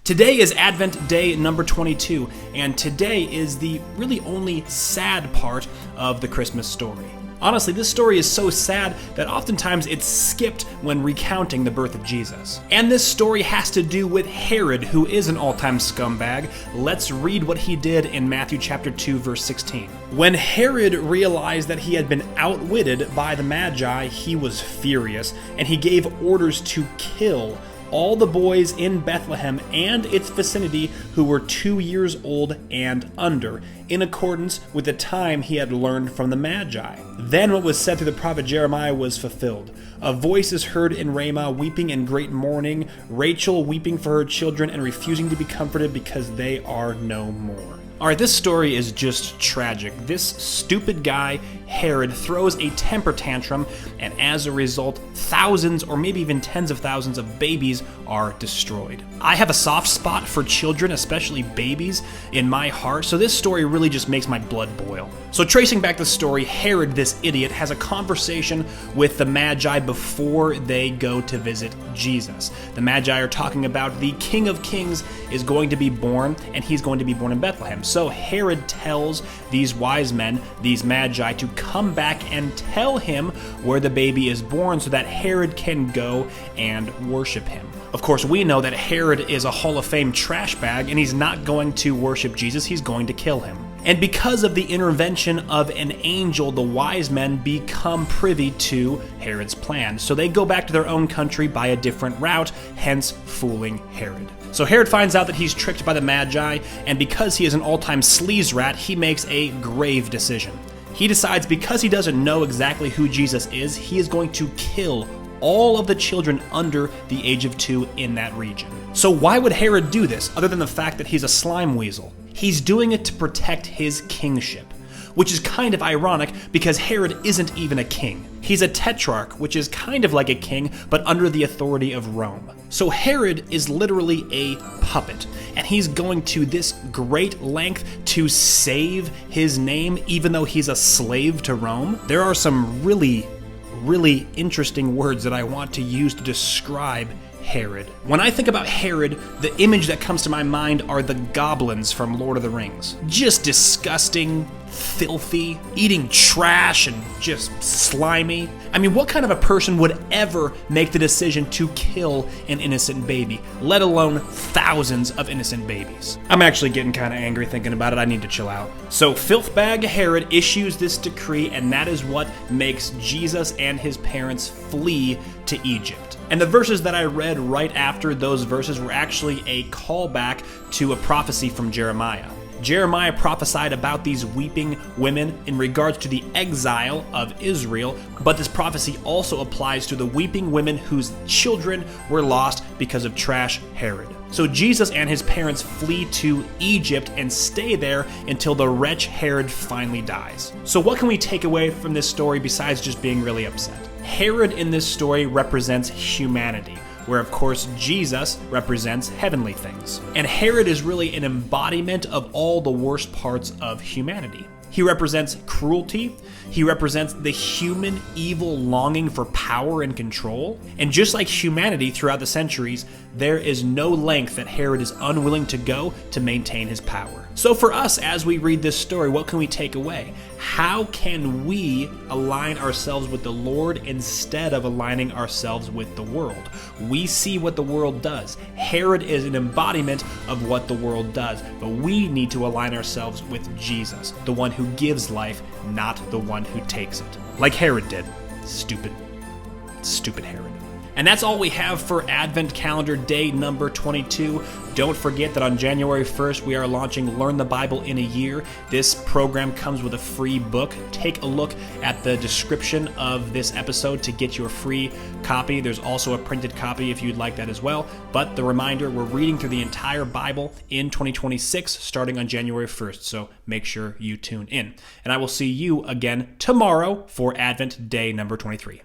Today is Advent Day number 22, and today is the really only sad part of the Christmas story. Honestly, this story is so sad that oftentimes it's skipped when recounting the birth of Jesus. And this story has to do with Herod, who is an all-time scumbag. Let's read what he did in Matthew chapter 2, verse 16. When Herod realized that he had been outwitted by the Magi, he was furious, and he gave orders to kill all the boys in Bethlehem and its vicinity who were 2 years old and under, in accordance with the time he had learned from the Magi. Then what was said through the prophet Jeremiah was fulfilled. A voice is heard in Ramah, weeping in great mourning, Rachel weeping for her children and refusing to be comforted because they are no more. Alright, this story is just tragic. This stupid guy, Herod, throws a temper tantrum, and as a result, thousands or maybe even tens of thousands of babies are destroyed. I have a soft spot for children, especially babies, in my heart, so this story really just makes my blood boil. So tracing back the story, Herod, this idiot, has a conversation with the Magi before they go to visit Jesus. The Magi are talking about the King of Kings is going to be born, and he's going to be born in Bethlehem. So Herod tells these wise men, these Magi, to come back and tell him where the baby is born so that Herod can go and worship him. Of course, we know that Herod is a Hall of Fame trash bag, and he's not going to worship Jesus, he's going to kill him. And because of the intervention of an angel, the wise men become privy to Herod's plan. So they go back to their own country by a different route, hence fooling Herod. So Herod finds out that he's tricked by the Magi, and because he is an all-time sleaze rat, he makes a grave decision. He decides because he doesn't know exactly who Jesus is, he is going to kill all of the children under the age of 2 in that region. So why would Herod do this, other than the fact that he's a slime weasel? He's doing it to protect his kingship, which is kind of ironic because Herod isn't even a king. He's a tetrarch, which is kind of like a king, but under the authority of Rome. So Herod is literally a puppet, and he's going to this great length to save his name, even though he's a slave to Rome. There are some really interesting words that I want to use to describe Herod. When I think about Herod, the image that comes to my mind are the goblins from Lord of the Rings. Just disgusting, filthy, eating trash, and just slimy. I mean, what kind of a person would ever make the decision to kill an innocent baby, let alone thousands of innocent babies? I'm actually getting kind of angry thinking about it. I need to chill out. So filthbag Herod issues this decree, and that is what makes Jesus and his parents flee to Egypt. And the verses that I read right after those verses were actually a callback to a prophecy from Jeremiah. Jeremiah prophesied about these weeping women in regards to the exile of Israel, but this prophecy also applies to the weeping women whose children were lost because of trash Herod. So Jesus and his parents flee to Egypt and stay there until the wretch Herod finally dies. So what can we take away from this story besides just being really upset? Herod in this story represents humanity, where of course Jesus represents heavenly things. And Herod is really an embodiment of all the worst parts of humanity. He represents cruelty, he represents the human evil longing for power and control, and just like humanity throughout the centuries, there is no length that Herod is unwilling to go to maintain his power. So for us, as we read this story, what can we take away? How can we align ourselves with the Lord instead of aligning ourselves with the world? We see what the world does. Herod is an embodiment of what the world does, but we need to align ourselves with Jesus, the one who gives life, not the one who takes it. Like Herod did. Stupid Herod. And that's all we have for Advent Calendar Day number 22. Don't forget that on January 1st, we are launching Learn the Bible in a Year. This program comes with a free book. Take a look at the description of this episode to get your free copy. There's also a printed copy if you'd like that as well. But the reminder, we're reading through the entire Bible in 2026, starting on January 1st. So make sure you tune in. And I will see you again tomorrow for Advent Day number 23.